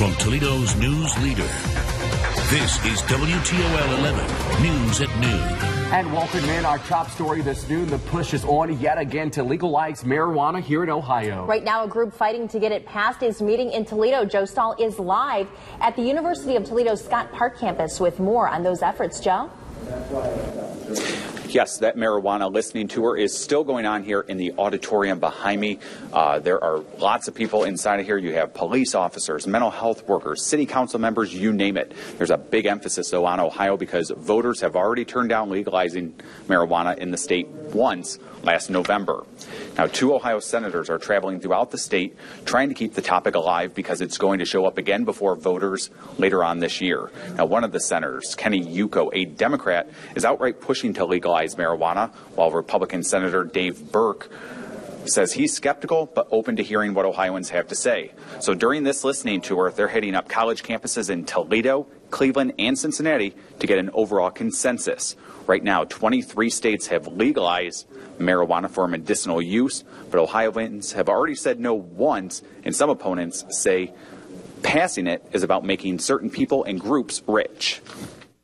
From Toledo's news leader, this is WTOL 11 News at Noon. And welcome in our top story this noon. The push is on yet again to legalize marijuana here in Ohio. Right now, a group fighting to get it passed is meeting in Toledo. Joe Stahl is live at the University of Toledo's Scott Park campus with more on those efforts. Joe? Yes, that marijuana listening tour is still going on here in the auditorium behind me. There are lots of people inside of here. You have police officers, mental health workers, city council members, you name it. There's a big emphasis, though, on Ohio because voters have already turned down legalizing marijuana in the state once last November. Now, 2 Ohio senators are traveling throughout the state trying to keep the topic alive because it's going to show up again before voters later on this year. Now, one of the senators, Kenny Yuko, a Democrat, is outright pushing to legalize marijuana, while Republican Senator Dave Burke says he's skeptical but open to hearing what Ohioans have to say. So during this listening tour, they're hitting up college campuses in Toledo, Cleveland, and Cincinnati to get an overall consensus. Right now, 23 states have legalized marijuana for medicinal use, but Ohioans have already said no once, and some opponents say passing it is about making certain people and groups rich.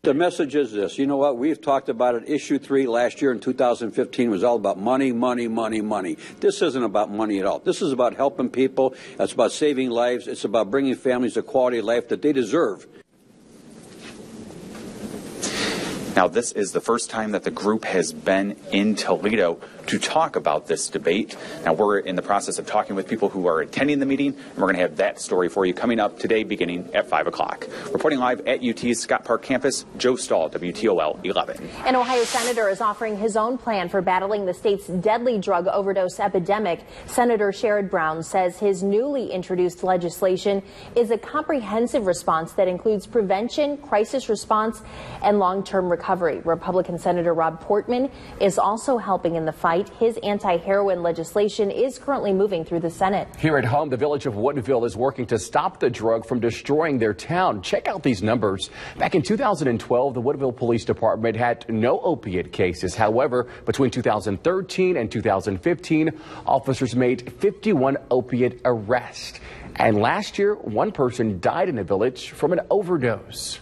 The message is this. You know what? We've talked about it. Issue 3 last year in 2015 was all about money, money, money, money. This isn't about money at all. This is about helping people. It's about saving lives. It's about bringing families the quality of life that they deserve. Now, this is the first time that the group has been in Toledo to talk about this debate. Now, we're in the process of talking with people who are attending the meeting, and we're going to have that story for you coming up today beginning at 5 o'clock. Reporting live at UT's Scott Park campus, Joe Stahl, WTOL 11. An Ohio senator is offering his own plan for battling the state's deadly drug overdose epidemic. Senator Sherrod Brown says his newly introduced legislation is a comprehensive response that includes prevention, crisis response, and long-term recovery. Republican Senator Rob Portman is also helping in the fight. His anti-heroin legislation is currently moving through the Senate. Here at home, the village of Woodville is working to stop the drug from destroying their town. Check out these numbers. Back in 2012, the Woodville Police Department had no opiate cases. However, between 2013 and 2015, officers made 51 opiate arrests. And last year, one person died in the village from an overdose.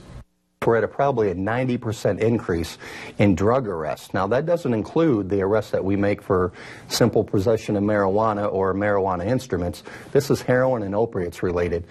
We're at probably a 90% increase in drug arrests. Now, that doesn't include the arrests that we make for simple possession of marijuana or marijuana instruments. This is heroin and opiates related.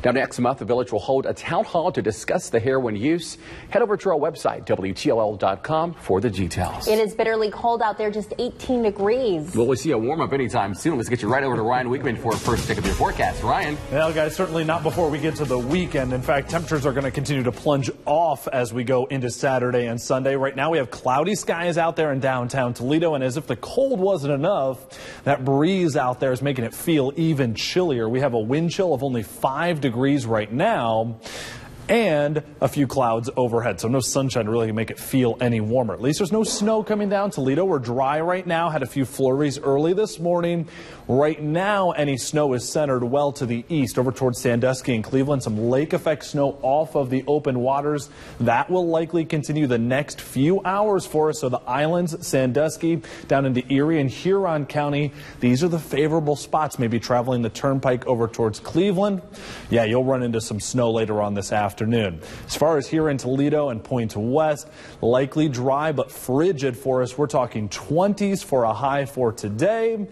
Now, next month, the village will hold a town hall to discuss the heroin use. Head over to our website, WTOL.com, for the details. It is bitterly cold out there, just 18 degrees. Will we see a warm-up anytime soon? Let's get you right over to Ryan Weekman for a first take of your forecast. Ryan? Well, guys, certainly not before we get to the weekend. In fact, temperatures are going to continue to plunge off as we go into Saturday and Sunday. Right now, we have cloudy skies out there in downtown Toledo, and as if the cold wasn't enough, that breeze out there is making it feel even chillier. We have a wind chill of only 5 degrees right now, and a few clouds overhead, so no sunshine to really make it feel any warmer. At least there's no snow coming down. Toledo, we're dry right now, had a few flurries early this morning. Right now, any snow is centered well to the east, over towards Sandusky and Cleveland. Some lake effect snow off of the open waters. That will likely continue the next few hours for us. So the islands, Sandusky, down into Erie and Huron County, these are the favorable spots. Maybe traveling the turnpike over towards Cleveland. Yeah, you'll run into some snow later on this afternoon. As far as here in Toledo and Point West, likely dry but frigid for us. We're talking 20s for a high for today.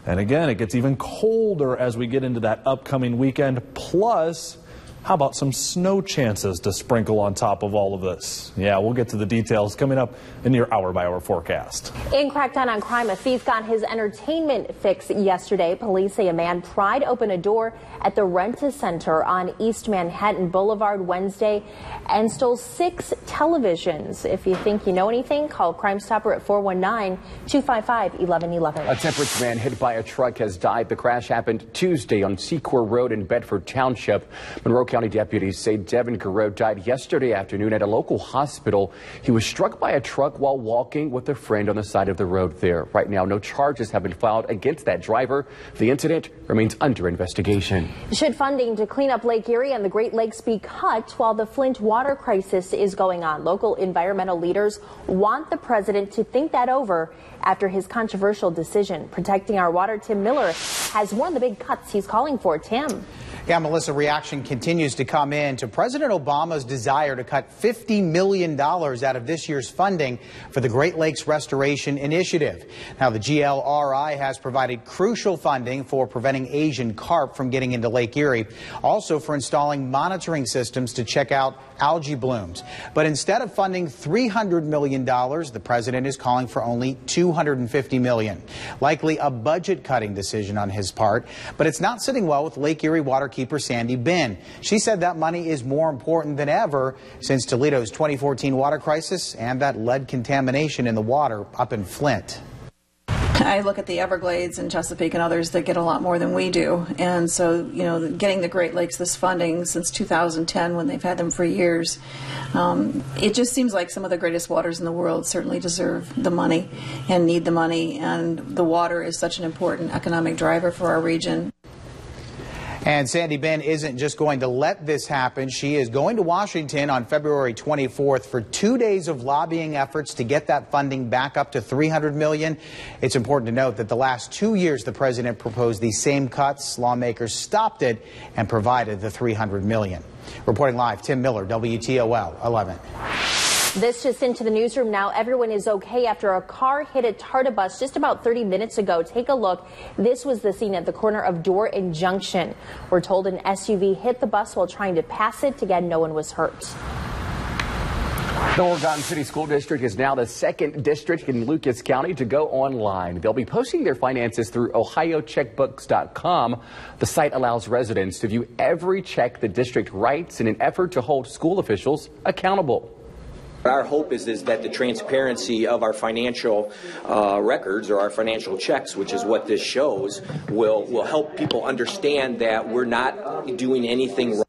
And again, it gets even colder as we get into that upcoming weekend. Plus, how about some snow chances to sprinkle on top of all of this? Yeah, we'll get to the details coming up in your hour-by-hour forecast. In Crackdown on Crime, a thief got his entertainment fix yesterday. Police say a man pried open a door at the Rent-A-Center on East Manhattan Boulevard Wednesday and stole 6 televisions. If you think you know anything, call Crime Stopper at 419-255-1111. A temperance man hit by a truck has died. The crash happened Tuesday on Secor Road in Bedford Township. Monroe County deputies say Devin Garreau died yesterday afternoon at a local hospital. He was struck by a truck while walking with a friend on the side of the road there. Right now, no charges have been filed against that driver. The incident remains under investigation. Should funding to clean up Lake Erie and the Great Lakes be cut while the Flint water crisis is going on? Local environmental leaders want the president to think that over after his controversial decision. Protecting our water, Tim Miller has one of the big cuts he's calling for. Tim. Yeah, Melissa, reaction continues to come in to President Obama's desire to cut $50 million out of this year's funding for the Great Lakes Restoration Initiative. Now, the GLRI has provided crucial funding for preventing Asian carp from getting into Lake Erie, also for installing monitoring systems to check out algae blooms. But instead of funding $300 million, the president is calling for only $250 million. Likely a budget-cutting decision on his part, but it's not sitting well with Lake Erie waterkeeper Sandy Bin. She said that money is more important than ever since Toledo's 2014 water crisis and that lead contamination in the water up in Flint. I look at the Everglades and Chesapeake and others that get a lot more than we do. And so, you know, getting the Great Lakes this funding since 2010 when they've had them for years, it just seems like some of the greatest waters in the world certainly deserve the money and need the money. And the water is such an important economic driver for our region. And Sandy Bin isn't just going to let this happen. She is going to Washington on February 24th for 2 days of lobbying efforts to get that funding back up to $300 million. It's important to note that the last 2 years the president proposed these same cuts. Lawmakers stopped it and provided the $300 million. Reporting live, Tim Miller, WTOL 11. This just into the newsroom now. Everyone is okay after a car hit a TARTA bus just about 30 minutes ago. Take a look. This was the scene at the corner of Door and Junction. We're told an SUV hit the bus while trying to pass it. Again, no one was hurt. The Oregon City School District is now the second district in Lucas County to go online. They'll be posting their finances through ohiocheckbooks.com. The site allows residents to view every check the district writes in an effort to hold school officials accountable. Our hope is that the transparency of our financial records or our financial checks, which is what this shows, will help people understand that we're not doing anything wrong.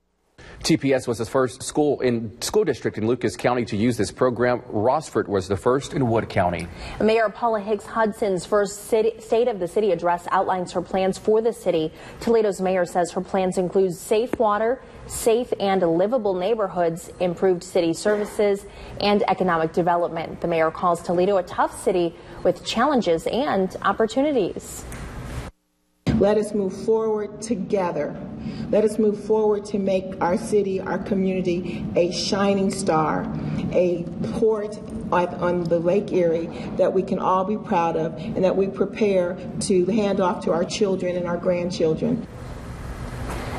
TPS was the first school district in Lucas County to use this program. Rossford was the first in Wood County. Mayor Paula Hicks Hudson's first State of the City address outlines her plans for the city. Toledo's mayor says her plans include safe water, safe and livable neighborhoods, improved city services, and economic development. The mayor calls Toledo a tough city with challenges and opportunities. Let us move forward together. Let us move forward to make our city, our community, a shining star, a port on the Lake Erie that we can all be proud of and that we prepare to hand off to our children and our grandchildren.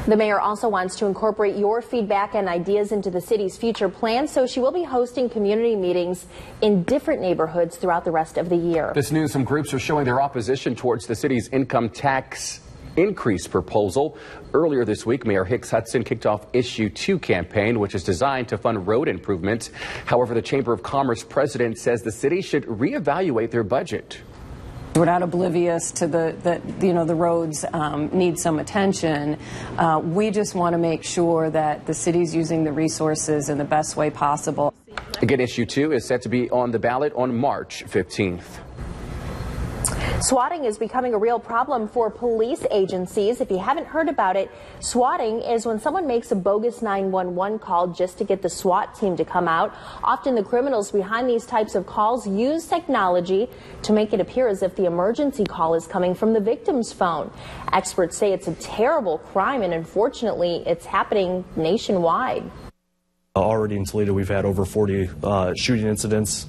The mayor also wants to incorporate your feedback and ideas into the city's future plans, so she will be hosting community meetings in different neighborhoods throughout the rest of the year. This news, some groups are showing their opposition towards the city's income tax increase proposal. Earlier this week, Mayor Hicks Hudson kicked off Issue 2 campaign, which is designed to fund road improvements. However, the Chamber of Commerce president says the city should reevaluate their budget. We're not oblivious to the roads need some attention. We just want to make sure that the city's using the resources in the best way possible. Again, Issue 2 is set to be on the ballot on March 15th. Swatting is becoming a real problem for police agencies. If you haven't heard about it, swatting is when someone makes a bogus 911 call just to get the SWAT team to come out. Often the criminals behind these types of calls use technology to make it appear as if the emergency call is coming from the victim's phone. Experts say it's a terrible crime, and unfortunately, it's happening nationwide. Already in Toledo, we've had over 40 shooting incidents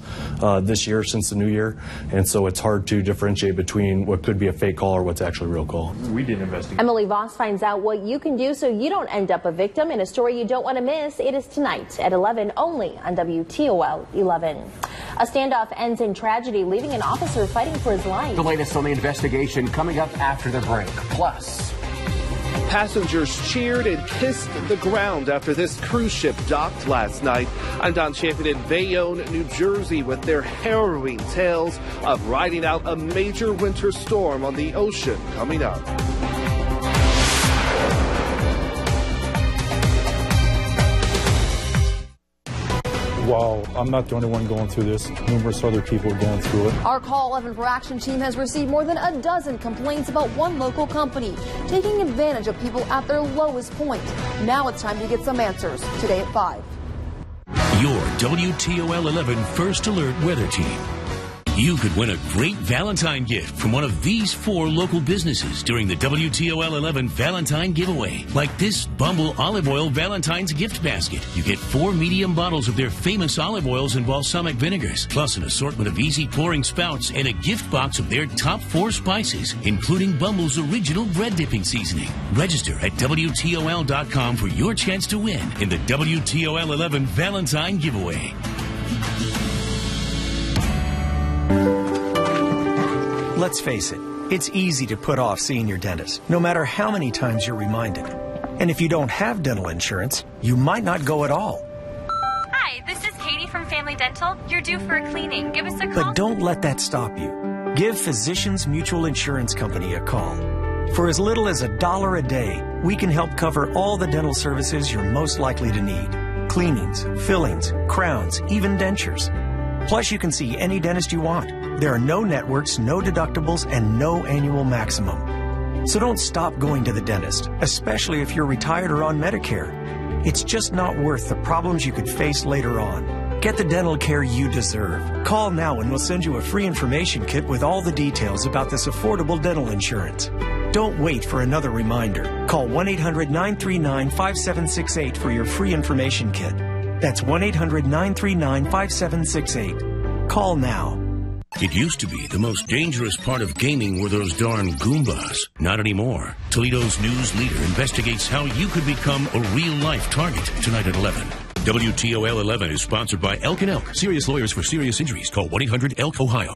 this year since the new year, and so it's hard to differentiate between what could be a fake call or what's actually a real call. We didn't investigate. Emily Voss finds out what you can do so you don't end up a victim in a story you don't want to miss. It is tonight at 11 only on WTOL 11. A standoff ends in tragedy, leaving an officer fighting for his life. The latest on the investigation coming up after the break. Plus, passengers cheered and kissed the ground after this cruise ship docked last night. I'm Don Champion in Bayonne, New Jersey, with their harrowing tales of riding out a major winter storm on the ocean coming up. Wow, I'm not the only one going through this. Numerous other people are going through it. Our Call 11 for Action team has received more than a dozen complaints about one local company taking advantage of people at their lowest point. Now it's time to get some answers. Today at 5. Your WTOL 11 First Alert Weather Team. You could win a great Valentine gift from one of these 4 local businesses during the WTOL 11 Valentine giveaway. Like this Bumble Olive Oil Valentine's gift basket. You get 4 medium bottles of their famous olive oils and balsamic vinegars, plus an assortment of easy pouring spouts and a gift box of their top 4 spices, including Bumble's original bread dipping seasoning. Register at WTOL.com for your chance to win in the WTOL 11 Valentine giveaway. Let's face it, it's easy to put off seeing your dentist, no matter how many times you're reminded. And if you don't have dental insurance, you might not go at all. Hi, this is Katie from Family Dental. You're due for a cleaning. Give us a call. But don't let that stop you. Give Physicians Mutual Insurance Company a call. For as little as $1 a day, we can help cover all the dental services you're most likely to need. Cleanings, fillings, crowns, even dentures. Plus, you can see any dentist you want. There are no networks, no deductibles, and no annual maximum. So don't stop going to the dentist, especially if you're retired or on Medicare. It's just not worth the problems you could face later on. Get the dental care you deserve. Call now and we'll send you a free information kit with all the details about this affordable dental insurance. Don't wait for another reminder. Call 1-800-939-5768 for your free information kit. That's 1-800-939-5768. Call now. It used to be the most dangerous part of gaming were those darn Goombas. Not anymore. Toledo's news leader investigates how you could become a real-life target tonight at 11. WTOL 11 is sponsored by Elk & Elk. Serious lawyers for serious injuries. Call 1-800-ELK-OHIO.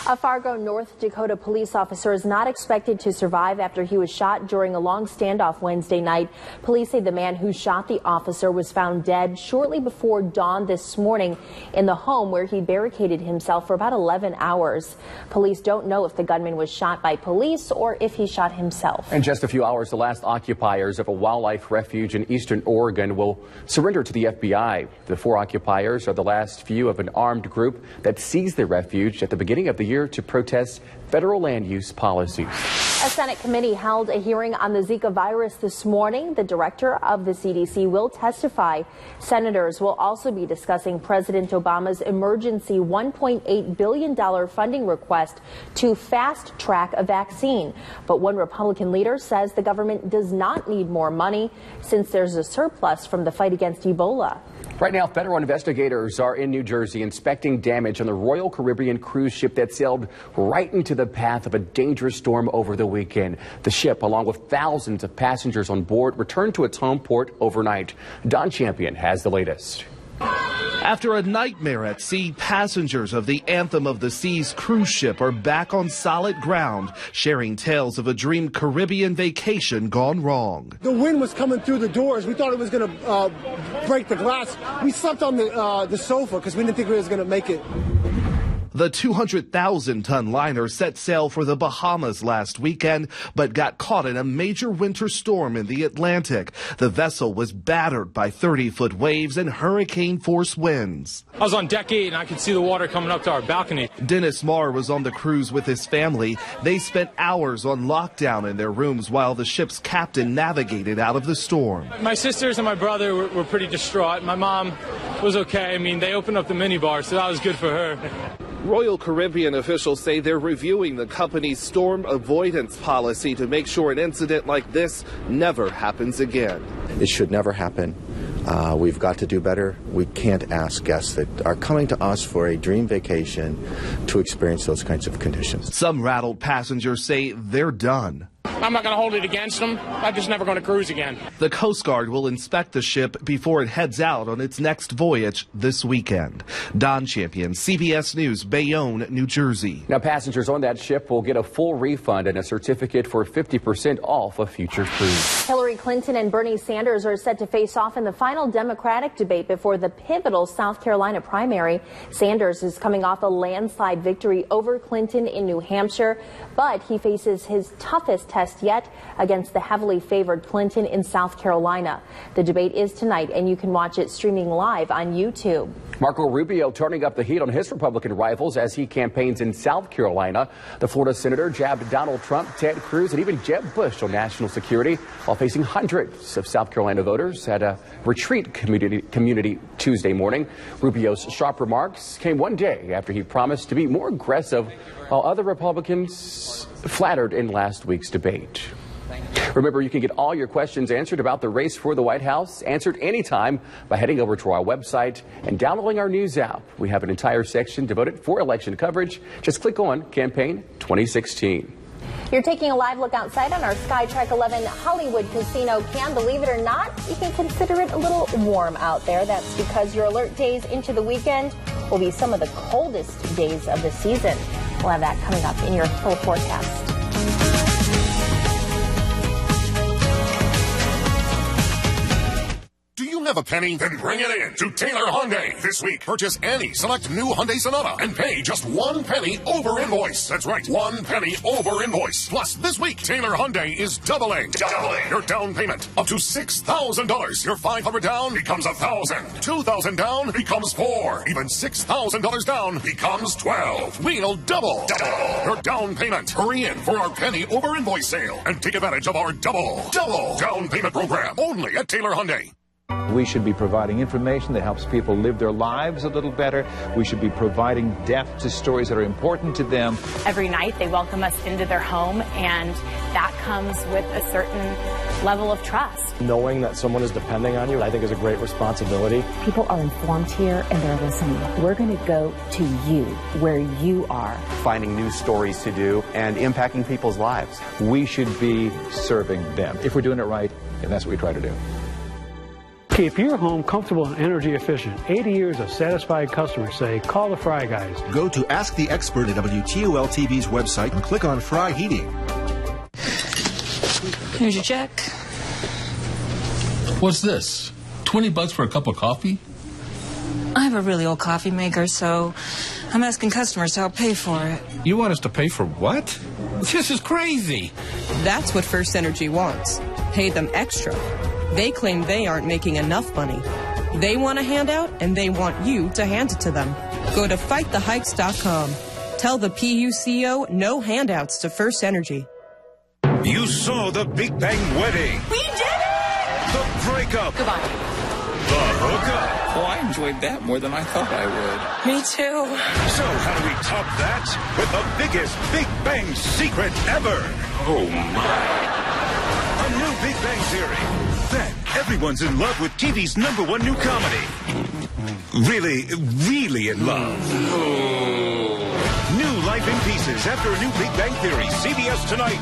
A Fargo, North Dakota police officer is not expected to survive after he was shot during a long standoff Wednesday night. Police say the man who shot the officer was found dead shortly before dawn this morning in the home where he barricaded himself for about 11 hours. Police don't know if the gunman was shot by police or if he shot himself. In just a few hours, the last occupiers of a wildlife refuge in eastern Oregon will surrender to the FBI. The 4 occupiers are the last few of an armed group that seized the refuge at the beginning of the year to protest federal land use policies. A Senate committee held a hearing on the Zika virus this morning. The director of the CDC will testify. Senators will also be discussing President Obama's emergency $1.8 billion funding request to fast track a vaccine. But one Republican leader says the government does not need more money since there's a surplus from the fight against Ebola. Right now, federal investigators are in New Jersey inspecting damage on the Royal Caribbean cruise ship that sailed right into the path of a dangerous storm over the weekend. The ship, along with thousands of passengers on board, returned to its home port overnight. Don Champion has the latest. After a nightmare at sea, passengers of the Anthem of the Seas cruise ship are back on solid ground, sharing tales of a dream Caribbean vacation gone wrong. The wind was coming through the doors. We thought it was going to break the glass. We slept on the sofa because we didn't think we was going to make it. The 200,000-ton liner set sail for the Bahamas last weekend, but got caught in a major winter storm in the Atlantic. The vessel was battered by 30-foot waves and hurricane-force winds. I was on deck 8, and I could see the water coming up to our balcony. Dennis Marr was on the cruise with his family. They spent hours on lockdown in their rooms while the ship's captain navigated out of the storm. My sisters and my brother were pretty distraught. My mom was okay. I mean, they opened up the minibar, so that was good for her. Royal Caribbean officials say they're reviewing the company's storm avoidance policy to make sure an incident like this never happens again. It should never happen. We've got to do better. We can't ask guests that are coming to us for a dream vacation to experience those kinds of conditions. Some rattled passengers say they're done. I'm not going to hold it against them. I'm just never going to cruise again. The Coast Guard will inspect the ship before it heads out on its next voyage this weekend. Don Champion, CBS News, Bayonne, New Jersey. Now, passengers on that ship will get a full refund and a certificate for 50% off a future cruise. Hillary Clinton and Bernie Sanders are set to face off in the final Democratic debate before the pivotal South Carolina primary. Sanders is coming off a landslide victory over Clinton in New Hampshire, but he faces his toughest test best yet against the heavily favored Clinton in South Carolina. The debate is tonight, and you can watch it streaming live on YouTube. Marco Rubio turning up the heat on his Republican rivals as he campaigns in South Carolina. The Florida senator jabbed Donald Trump, Ted Cruz, and even Jeb Bush on national security while facing hundreds of South Carolina voters at a retreat community Tuesday morning. Rubio's sharp remarks came one day after he promised to be more aggressive, while other Republicans flattered in last week's debate. Remember, you can get all your questions answered about the race for the White House answered anytime by heading over to our website and downloading our news app. We have an entire section devoted for election coverage. Just click on Campaign 2016. You're taking a live look outside on our Skytrack 11 Hollywood Casino cam. Believe it or not, you can consider it a little warm out there. That's because your alert days into the weekend will be some of the coldest days of the season. We'll have that coming up in your full forecast. Have a penny? Then bring it in to Taylor Hyundai this week. Purchase any select new Hyundai Sonata and pay just 1 penny over invoice. That's right, 1 penny over invoice. Plus, this week, Taylor Hyundai is doubling your down payment up to $6,000. Your $500 down becomes $1,000. $2,000 down becomes $4,000. Even $6,000 down becomes $12,000. We'll double your down payment. Hurry in for our penny over invoice sale and take advantage of our double down payment program only at Taylor Hyundai. We should be providing information that helps people live their lives a little better. We should be providing depth to stories that are important to them. Every night they welcome us into their home, and that comes with a certain level of trust. Knowing that someone is depending on you, I think, is a great responsibility. People are informed here and they're listening. We're going to go to you, where you are. Finding new stories to do and impacting people's lives. We should be serving them. If we're doing it right, and that's what we try to do. Keep your home comfortable and energy efficient. 80 years of satisfied customers say, call the Fry Guys. Go to Ask the Expert at WTOL TV's website and click on Fry Heating. Here's your check. What's this? $20 for a cup of coffee? I have a really old coffee maker, so I'm asking customers to help pay for it. You want us to pay for what? This is crazy. That's what First Energy wants. Pay them extra. They claim they aren't making enough money. They want a handout, and they want you to hand it to them. Go to fightthehikes.com. Tell the PUCO no handouts to First Energy. You saw the Big Bang Wedding. We did it! The breakup. Goodbye. The hookup. Oh, I enjoyed that more than I thought I would. Me too. So how do we top that with the biggest Big Bang secret ever? Oh, my. A new Big Bang theory. Then everyone's in love with TV's #1 new comedy. Really in love. New life in pieces after a new Big Bang Theory. CBS tonight.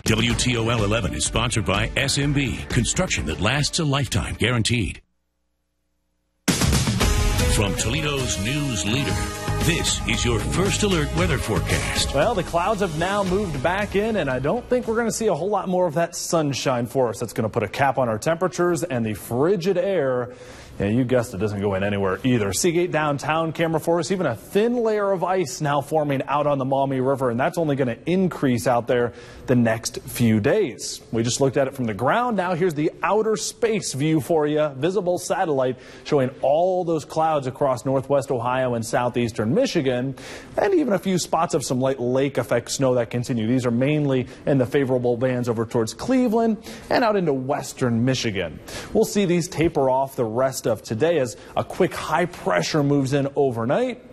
WTOL 11 is sponsored by SMB, construction that lasts a lifetime guaranteed. From Toledo's news leader, this is your First Alert weather forecast. Well, the clouds have now moved back in, and I don't think we're going to see a whole lot more of that sunshine for us. That's going to put a cap on our temperatures, and the frigid air, yeah, you guessed it, doesn't go in anywhere either. Seagate downtown camera for us, even a thin layer of ice now forming out on the Maumee River, and that's only going to increase out there the next few days. We just looked at it from the ground. Now here's the outer space view for you. Visible satellite showing all those clouds across northwest Ohio and southeastern Michigan, and even a few spots of some light lake effect snow that continue. These are mainly in the favorable bands over towards Cleveland and out into western Michigan. We'll see these taper off the rest of today as a quick high pressure moves in overnight.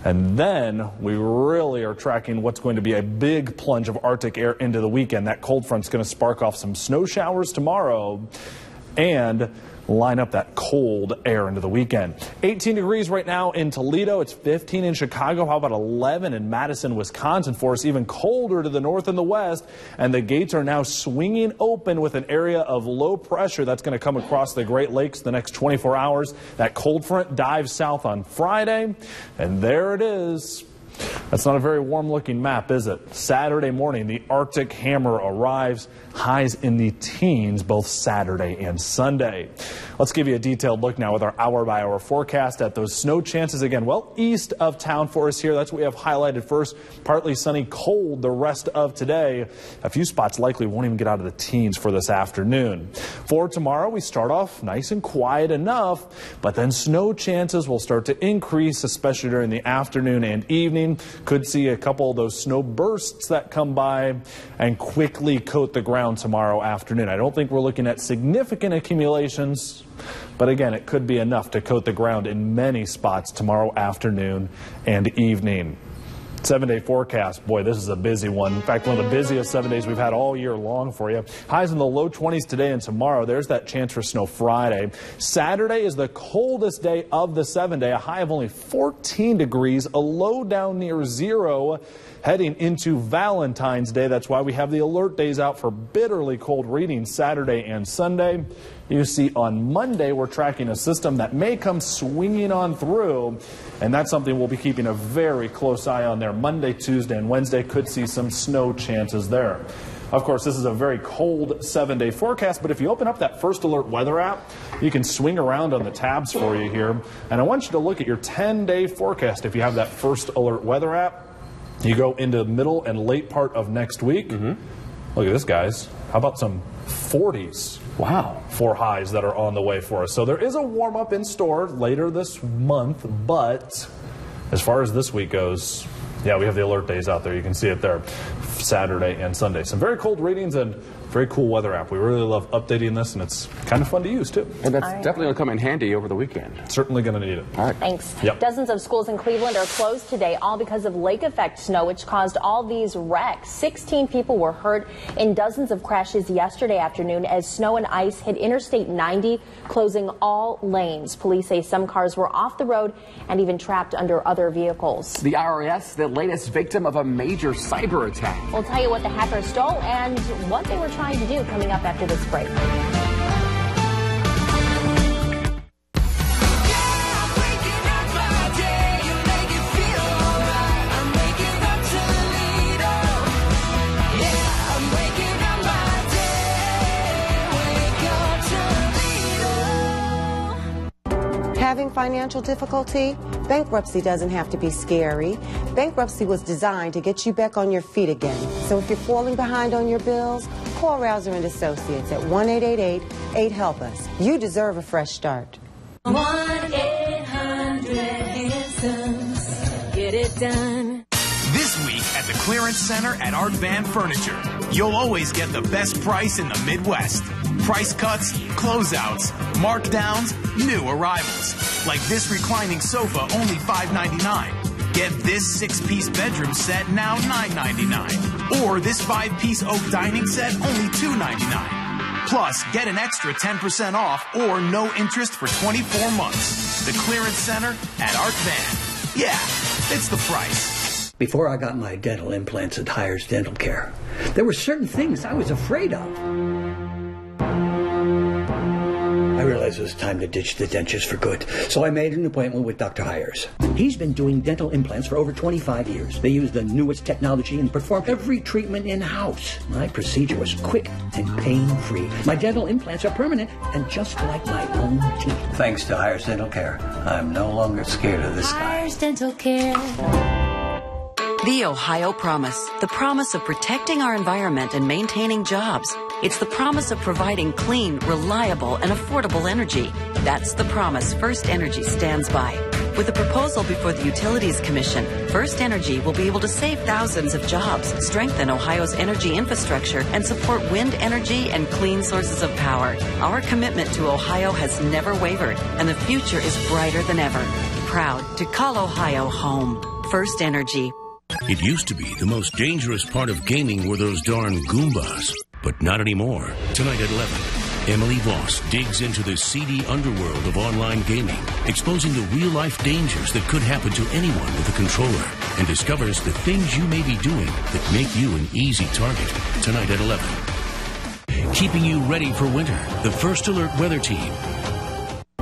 And then we really are tracking what's going to be a big plunge of Arctic air into the weekend. That cold front's going to spark off some snow showers tomorrow and line up that cold air into the weekend. 18 degrees right now in Toledo. It's 15 in Chicago. How about 11 in Madison, Wisconsin for us? Even colder to the north and the west. And the gates are now swinging open with an area of low pressure that's going to come across the Great Lakes the next 24 hours. That cold front dives south on Friday. And there it is. That's not a very warm-looking map, is it? Saturday morning, the Arctic hammer arrives. Highs in the teens both Saturday and Sunday. Let's give you a detailed look now with our hour-by-hour forecast at those snow chances again. Well, east of town for us here. That's what we have highlighted first. Partly sunny, cold the rest of today. A few spots likely won't even get out of the teens for this afternoon. For tomorrow, we start off nice and quiet enough, but then snow chances will start to increase, especially during the afternoon and evening. Could see a couple of those snow bursts that come by and quickly coat the ground tomorrow afternoon. I don't think we're looking at significant accumulations, but again, it could be enough to coat the ground in many spots tomorrow afternoon and evening. 7-day forecast. Boy, this is a busy one. In fact, one of the busiest 7 days we've had all year long for you. Highs in the low 20s today and tomorrow. There's that chance for snow Friday. Saturday is the coldest day of the 7-day. A high of only 14 degrees, a low down near 0. Heading into Valentine's Day. That's why we have the alert days out for bitterly cold readings Saturday and Sunday. You see, on Monday, we're tracking a system that may come swinging on through, and that's something we'll be keeping a very close eye on there. Monday, Tuesday, and Wednesday could see some snow chances there. Of course, this is a very cold 7-day forecast, but if you open up that First Alert weather app, you can swing around on the tabs for you here. And I want you to look at your 10-day forecast if you have that First Alert weather app. You go into the middle and late part of next week. Look at this, guys. How about some 40s? Wow. For highs that are on the way for us. So there is a warm-up in store later this month, but as far as this week goes, yeah, we have the alert days out there. You can see it there, Saturday and Sunday. Some very cold readings and very cool weather app. We really love updating this, and it's kind of fun to use, too. And that's definitely going to come in handy over the weekend. Certainly going to need it. All right. Thanks. Yep. Dozens of schools in Cleveland are closed today, all because of lake effect snow, which caused all these wrecks. 16 people were hurt in dozens of crashes yesterday afternoon as snow and ice hit Interstate 90, closing all lanes. Police say some cars were off the road and even trapped under other vehicles. The IRS, the latest victim of a major cyber attack. We'll tell you what the hackers stole and what they were trying to do coming up after this break. Having financial difficulty? Bankruptcy doesn't have to be scary. Bankruptcy was designed to get you back on your feet again. So if you're falling behind on your bills, call Rouser and Associates at 1-888-8-HELP-US. You deserve a fresh start. 1-800-HANSOMES. Get it done. This week at the Clearance Center at Art Van Furniture, you'll always get the best price in the Midwest. Price cuts, closeouts, markdowns, new arrivals. Like this reclining sofa, only $5.99. Get this 6-piece bedroom set, now $9.99. Or this 5-piece oak dining set, only $2.99. Plus, get an extra 10% off or no interest for 24 months. The Clearance Center at Art Van. Yeah, it's the price. Before I got my dental implants at Hires Dental Care, there were certain things I was afraid of. I realized it was time to ditch the dentures for good, so I made an appointment with Dr. Hires. He's been doing dental implants for over 25 years. They use the newest technology and perform every treatment in-house. My procedure was quick and pain-free. My dental implants are permanent and just like my own teeth. Thanks to Hires Dental Care, I'm no longer scared of this guy. Hires Dental Care. The Ohio Promise. The promise of protecting our environment and maintaining jobs. It's the promise of providing clean, reliable, and affordable energy. That's the promise First Energy stands by. With a proposal before the Utilities Commission, First Energy will be able to save thousands of jobs, strengthen Ohio's energy infrastructure, and support wind energy and clean sources of power. Our commitment to Ohio has never wavered, and the future is brighter than ever. Proud to call Ohio home. First Energy. It used to be the most dangerous part of gaming were those darn Goombas, but not anymore. Tonight at 11, Emily Voss digs into the seedy underworld of online gaming, exposing the real-life dangers that could happen to anyone with a controller, and discovers the things you may be doing that make you an easy target. Tonight at 11. Keeping you ready for winter, the First Alert Weather Team.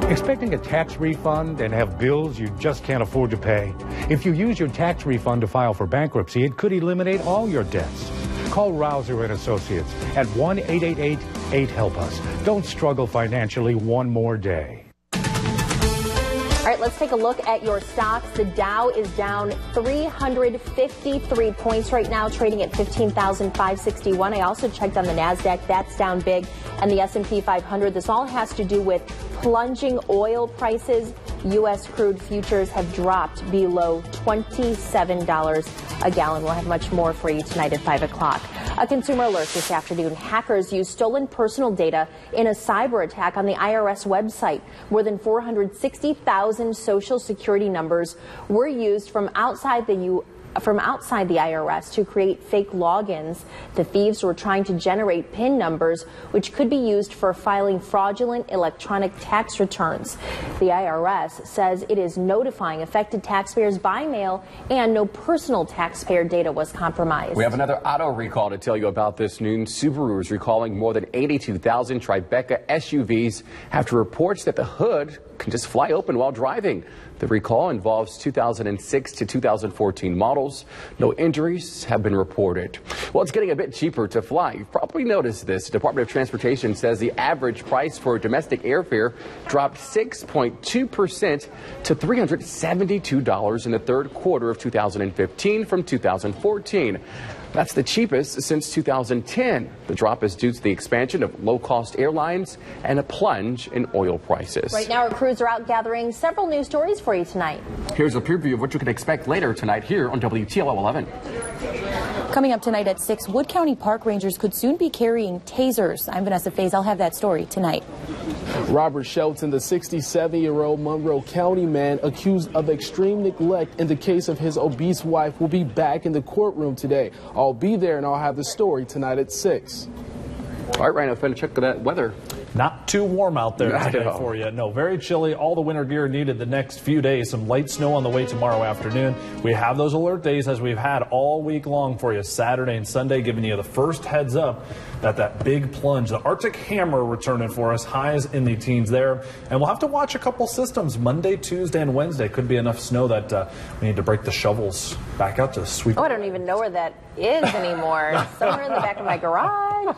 Expecting a tax refund and have bills you just can't afford to pay? If you use your tax refund to file for bankruptcy, it could eliminate all your debts. Call Rouser & Associates at 1-888-8-HELP-US. Don't struggle financially one more day. All right, let's take a look at your stocks. The Dow is down 353 points right now, trading at 15,561. I also checked on the NASDAQ. That's down big. And the S&P 500. This all has to do with plunging oil prices. U.S. crude futures have dropped below $27 a gallon. We'll have much more for you tonight at 5 o'clock. A consumer alert this afternoon. Hackers used stolen personal data in a cyber attack on the IRS website. More than 460,000 Social Security numbers were used from outside the IRS to create fake logins. The thieves were trying to generate PIN numbers, which could be used for filing fraudulent electronic tax returns. The IRS says it is notifying affected taxpayers by mail, and no personal taxpayer data was compromised. We have another auto recall to tell you about this noon. Subaru is recalling more than 82,000 Tribeca SUVs after reports that the hood can just fly open while driving. The recall involves 2006 to 2014 models. No injuries have been reported. Well, it's getting a bit cheaper to fly. You've probably noticed this. The Department of Transportation says the average price for domestic airfare dropped 6.2% to $372 in the third quarter of 2015 from 2014. That's the cheapest since 2010. The drop is due to the expansion of low-cost airlines and a plunge in oil prices. Right now, our crews are out gathering several news stories for you tonight. Here's a preview of what you can expect later tonight here on WTLO 11. Coming up tonight at 6, Wood County Park Rangers could soon be carrying tasers. I'm Vanessa Faze. I'll have that story tonight. Robert Shelton, the 67-year-old Monroe County man accused of extreme neglect in the case of his obese wife, will be back in the courtroom today. I'll be there and I'll have the story tonight at 6. All right, Ryan, I'm check that weather. Not too warm out there today for you. No, very chilly. All the winter gear needed the next few days. Some light snow on the way tomorrow afternoon. We have those alert days as we've had all week long for you, Saturday and Sunday, giving you the first heads up that big plunge, the Arctic hammer returning for us, highs in the teens there. And we'll have to watch a couple systems Monday, Tuesday, and Wednesday. Could be enough snow that we need to break the shovels back out to sweep. Oh, I don't even know where that is anymore. Somewhere in the back of my garage.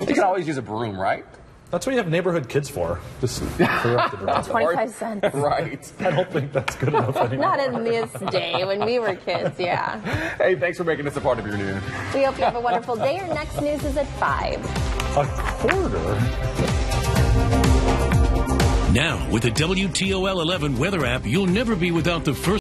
You can always use a broom, right? That's what you have neighborhood kids for. Just clear up the garage. 25 cents. Right. I don't think that's good enough anymore. Not in this day when we were kids, yeah. Hey, thanks for making this a part of your noon. We hope you have a wonderful day. Your next news is at 5. A quarter? Now, with the WTOL 11 weather app, you'll never be without the first